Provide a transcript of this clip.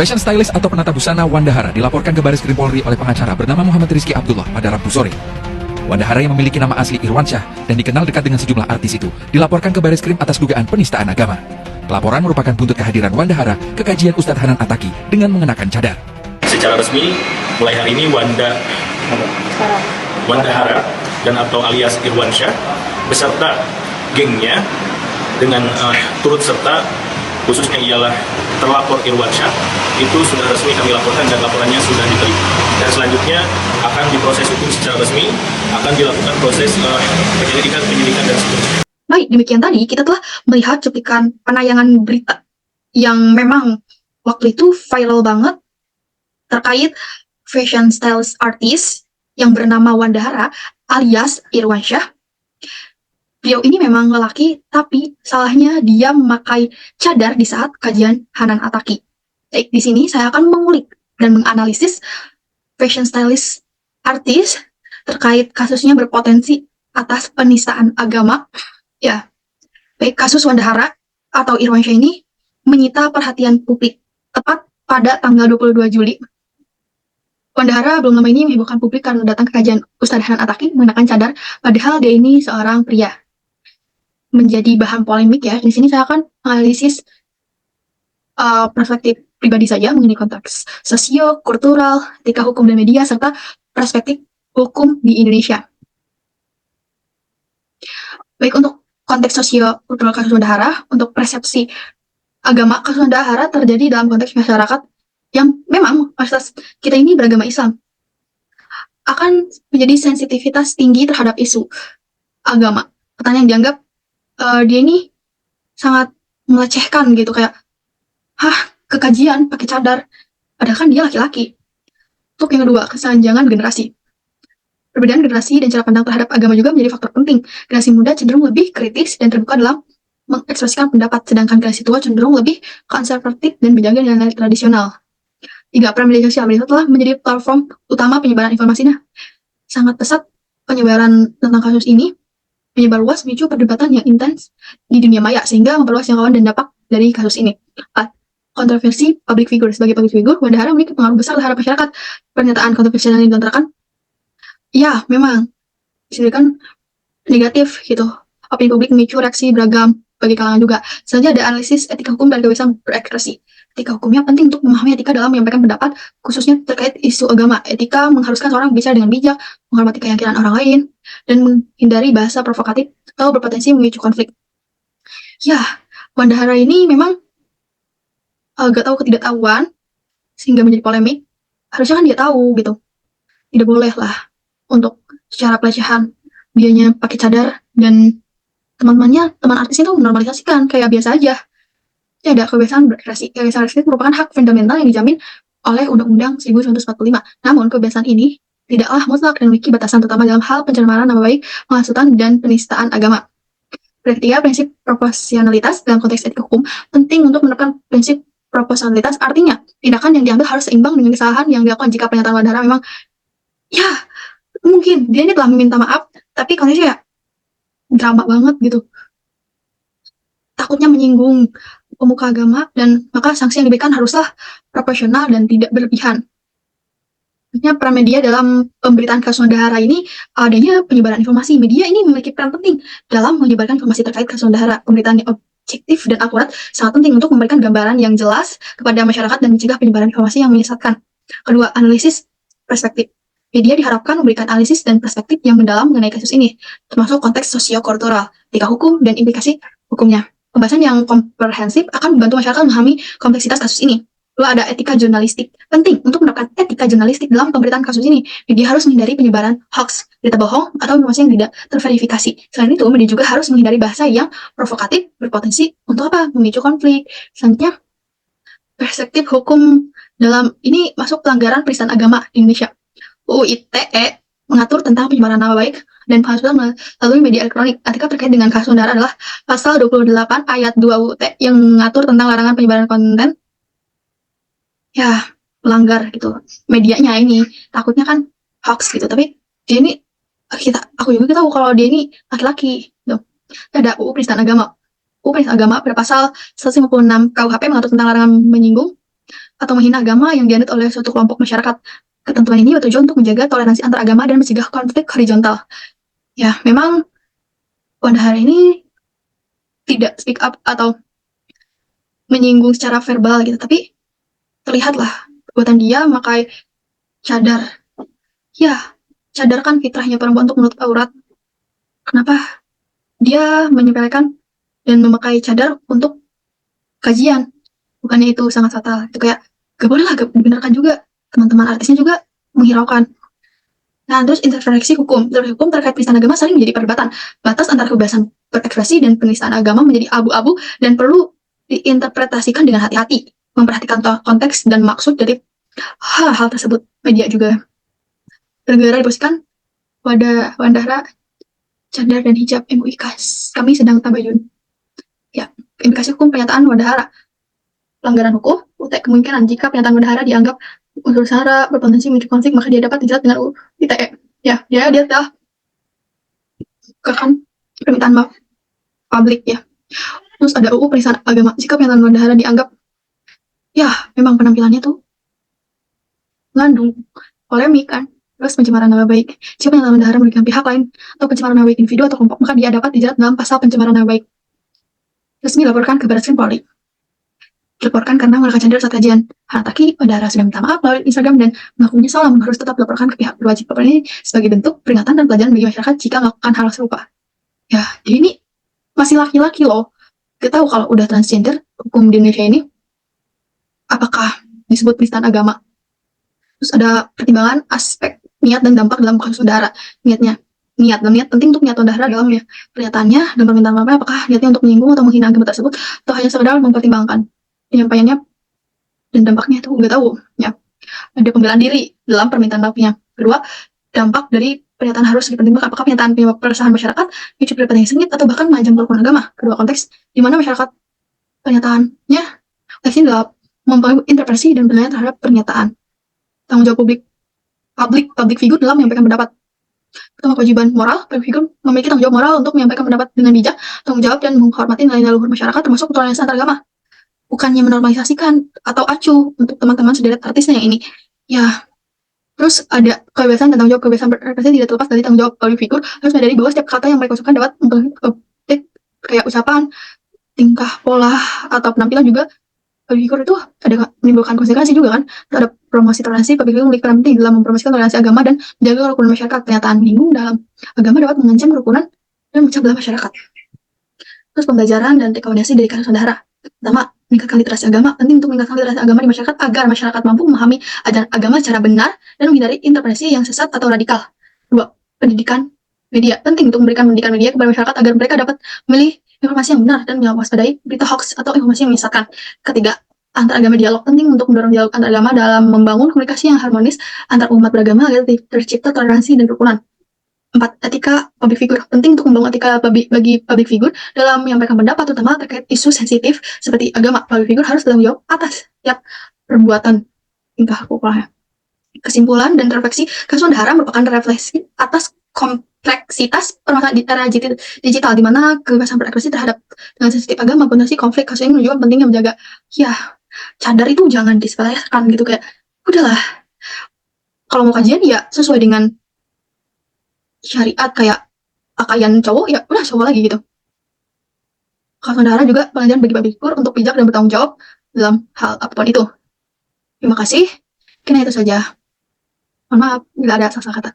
Fashion stylist atau penata busana Wandahara dilaporkan ke Baris Krim Polri oleh pengacara bernama Muhammad Rizky Abdullah pada Rabu sore. Wandahara yang memiliki nama asli Irwansyah dan dikenal dekat dengan sejumlah artis itu dilaporkan ke Baris Krim atas dugaan penistaan agama. Pelaporan merupakan buntut kehadiran Wandahara ke kajian Ustadz Hanan Attaqi dengan mengenakan cadar. Secara resmi, mulai hari ini Wandahara dan atau alias Irwansyah beserta gengnya dengan turut serta khususnya ialah terlapor Irwansyah itu sudah resmi kami laporkan dan laporannya sudah diterima. Dan selanjutnya akan diproses hukum secara resmi, akan dilakukan proses penyelidikan dan seterusnya. Baik, demikian tadi kita telah melihat cuplikan penayangan berita yang memang waktu itu viral banget terkait fashion stylist artis yang bernama Wandahara alias Irwansyah. Beliau ini memang lelaki, tapi salahnya dia memakai cadar di saat kajian Hanan Attaqi. Baik, di sini saya akan mengulik dan menganalisis fashion stylist artis terkait kasusnya berpotensi atas penistaan agama. Ya, baik, kasus Wandahara atau Irwansyah ini menyita perhatian publik tepat pada tanggal 22 Juli. Wandahara belum lama ini menghebohkan publik karena datang ke kajian Ustadz Hanan Attaqi mengenakan cadar, padahal dia ini seorang pria. Menjadi bahan polemik ya. Di sini saya akan analisis perspektif pribadi saja mengenai konteks sosio-kultural, etika hukum dan media, serta perspektif hukum di Indonesia. Baik, untuk konteks sosio-kultural kasus Wandahara, untuk persepsi agama kasus Wandahara terjadi dalam konteks masyarakat yang memang masyarakat kita ini beragama Islam akan menjadi sensitivitas tinggi terhadap isu agama. Katanya yang dianggap dia ini sangat melecehkan gitu, kayak kekajian pakai cadar, padahal kan dia laki-laki. Untuk yang kedua, kesenjangan generasi. Perbedaan generasi dan cara pandang terhadap agama juga menjadi faktor penting. Generasi muda cenderung lebih kritis dan terbuka dalam mengekspresikan pendapat, sedangkan generasi tua cenderung lebih konservatif dan berjaga dengan nilai tradisional. 3. Peran media sosial. Media telah menjadi platform utama penyebaran informasi. Sangat pesat penyebaran tentang kasus ini menyebar luas, memicu perdebatan yang intens di dunia maya sehingga memperluas jangkauan dan dampak dari kasus ini. Kontroversi public figure. Sebagai public figure, Wandahara memiliki pengaruh besar terhadap masyarakat. Pernyataan kontroversial yang dilontarkan, ya memang disebutkan negatif gitu. Opini publik memicu reaksi beragam bagi kalangan juga. Selanjutnya ada analisis etika hukum dan kebebasan berekspresi. Etika hukumnya penting untuk memahami etika dalam menyampaikan pendapat, khususnya terkait isu agama. Etika mengharuskan seorang bicara dengan bijak, menghormati keyakinan orang lain, dan menghindari bahasa provokatif atau berpotensi memicu konflik. Ya, Wandahara ini memang agak tahu ketidaktahuan sehingga menjadi polemik. Harusnya kan dia tahu gitu. Tidak boleh lah untuk secara pelecehan dianya pakai cadar dan teman-temannya, teman artis itu menormalisasikan kayak biasa aja. Ya, ada kebebasan berekspresi. Kebebasan berekspresi merupakan hak fundamental yang dijamin oleh Undang-Undang 1945. Namun, kebebasan ini tidaklah mutlak dan memiliki batasan, terutama dalam hal pencemaran nama baik, penghasutan, dan penistaan agama. Ketiga, prinsip proporsionalitas dalam konteks etika hukum penting untuk menerapkan prinsip proporsionalitas. Artinya, tindakan yang diambil harus seimbang dengan kesalahan yang dilakukan. Jika pernyataan Wandahara memang, ya, mungkin dia ini telah meminta maaf, tapi konteksnya drama banget gitu. Takutnya menyinggung pemuka agama, dan maka sanksi yang diberikan haruslah proporsional dan tidak berlebihan. Maksudnya peran media dalam pemberitaan kasus Wandahara ini adanya penyebaran informasi. Media ini memiliki peran penting dalam menyebarkan informasi terkait kasus Wandahara. Pemberitaan yang objektif dan akurat sangat penting untuk memberikan gambaran yang jelas kepada masyarakat dan mencegah penyebaran informasi yang menyesatkan. Kedua, analisis perspektif. Media diharapkan memberikan analisis dan perspektif yang mendalam mengenai kasus ini, termasuk konteks sosio-kultural, etika hukum, dan implikasi hukumnya. Pembahasan yang komprehensif akan membantu masyarakat memahami kompleksitas kasus ini. Lalu ada etika jurnalistik. Penting untuk menerapkan etika jurnalistik dalam pemberitaan kasus ini. Media harus menghindari penyebaran hoax, berita bohong, atau informasi yang tidak terverifikasi. Selain itu, media juga harus menghindari bahasa yang provokatif, berpotensi untuk memicu konflik. Selanjutnya, perspektif hukum dalam ini masuk pelanggaran penistaan agama di Indonesia. UU ITE mengatur tentang penyebaran nama baik dan penghasutan melalui media elektronik. Artikel terkait dengan kasus Wandahara adalah pasal 28 ayat 2 UU ITE yang mengatur tentang larangan penyebaran konten. Ya, melanggar gitu. Medianya ini takutnya kan hoax gitu, tapi dia ini aku juga tahu kalau dia ini laki-laki gitu. Ada UU penistaan agama. UU penistaan agama pada pasal 156 KUHP mengatur tentang larangan menyinggung atau menghina agama yang dianut oleh suatu kelompok masyarakat. Ketentuan ini bertujuan untuk menjaga toleransi antar agama dan mencegah konflik horizontal. Ya, memang Wandahara ini tidak speak up atau menyinggung secara verbal gitu, tapi terlihatlah perbuatan dia memakai cadar. Ya, cadar kan fitrahnya perempuan untuk menutup aurat. Kenapa dia menyepelekan dan memakai cadar untuk kajian? Bukannya itu sangat fatal? Itu kayak gak boleh lah, gak dibenarkan juga. Teman-teman artisnya juga menghiraukan. Nah, terus interferensi hukum. Interferensi hukum terkait penistaan agama sering menjadi perdebatan. Batas antara kebebasan berekspresi dan penistaan agama menjadi abu-abu dan perlu diinterpretasikan dengan hati-hati. Memperhatikan konteks dan maksud dari hal-hal tersebut. Media juga. Negara diposisikan Wandahara, cadar dan hijab MUI KAS. Kami sedang tabayun. Ya, implikasi hukum pernyataan Wandahara. Pelanggaran hukum, kemungkinan jika pernyataan Wandahara dianggap unsur sara berpotensi memicu konflik, maka dia dapat dijerat dengan UU ITE. Ya, dia telah kan permintaan maaf publik ya. Terus ada UU penistaan agama. Jika pernyataan Wandahara dianggap, ya memang penampilannya tuh mengandung polemik kan. Terus pencemaran nama baik. Jika pernyataan Wandahara merugikan pihak lain atau pencemaran nama baik individu atau kelompok, maka dia dapat dijerat dalam pasal pencemaran nama baik. Resmi laporkan ke Barreskrim Polri. Dilaporkan karena menggunakan cadar saat kajian. Hanataki, Wandahara sudah minta maaf melalui Instagram dan mengaku menyesal, namun harus tetap dilaporkan ke pihak berwajib. Laporan ini sebagai bentuk peringatan dan pelajaran bagi masyarakat jika melakukan hal serupa. Ya, jadi ini masih laki-laki loh. Kita tahu kalau udah transgender, hukum di Indonesia ini, apakah disebut penistaan agama? Terus ada pertimbangan aspek niat dan dampak dalam kasus Wandahara. Niat penting untuk niat Wandahara dalamnya. Pernyataannya dan permintaan maafnya apakah niatnya untuk menyinggung atau menghina agama tersebut atau hanya sekedar mempertimbangkan penyampaiannya dan dampaknya itu nggak tahu ya. Ada pembelaan diri dalam permintaan maafnya. Kedua, dampak dari pernyataan harus dipertimbangkan apakah pernyataan perusahaan masyarakat itu berpotensi sengit atau bahkan mengancam kerukunan agama. Kedua konteks di mana masyarakat pernyataannya teksnya dalam mempengaruhi interpretasi dan penilaian terhadap pernyataan. Tanggung jawab public figure dalam menyampaikan pendapat. Pertama, kewajiban moral. Public figure memiliki tanggung jawab moral untuk menyampaikan pendapat dengan bijak, tanggung jawab dan menghormati nilai-nilai luhur masyarakat termasuk toleransi antar agama. Bukannya menormalisasikan atau acuh untuk teman-teman sederet artisnya yang ini. Ya, terus ada kebebasan dan tanggung jawab. Kebebasan berekspresi tidak terlepas dari tanggung jawab public figure. Harus menyadari bahwa setiap kata yang mereka ucapkan dapat mempengaruhi kayak ucapan, tingkah, pola, atau penampilan juga. Public figure itu ada menimbulkan konsekuensi juga kan terhadap promosi toleransi. Public figure memiliki peran penting dalam mempromosikan toleransi agama dan menjaga kerukunan masyarakat. Pernyataan menyinggung dalam agama dapat mengancam kerukunan dan memecah belah masyarakat. Terus pembelajaran dan rekomendasi dari kasus Wandahara. Pertama, meningkatkan literasi agama. Penting untuk meningkatkan literasi agama di masyarakat agar masyarakat mampu memahami ajaran agama secara benar dan menghindari interpretasi yang sesat atau radikal. Dua, pendidikan media. Penting untuk memberikan pendidikan media kepada masyarakat agar mereka dapat memilih informasi yang benar dan mewaspadai berita hoax atau informasi yang menyesatkan. Ketiga, antar agama dialog. Penting untuk mendorong dialog antar agama dalam membangun komunikasi yang harmonis antar umat beragama agar tercipta toleransi dan kerukunan. 4. Etika public figure. Penting untuk membangun etika bagi public figure dalam menyampaikan pendapat terutama terkait isu sensitif seperti agama. Public figure harus bertanggung jawab atas setiap perbuatan tingkah lakunya. Kesimpulan dan refleksi, kasus Wandahara merupakan refleksi atas kompleksitas permasalahan di era digital di mana kebebasan berekspresi terhadap dengan sensitif agama potensi konflik. Kasus ini menunjukkan pentingnya menjaga ya cadar itu jangan disepelekan gitu, kayak udahlah kalau mau kajian ya sesuai dengan syariat, kayak pakaian cowok ya udah cowok lagi gitu. Kasus Wandahara juga pelajaran bagi public figure untuk bijak dan bertanggung jawab dalam hal apapun itu. Terima kasih. Kena itu saja. Mohon maaf bila ada salah kata.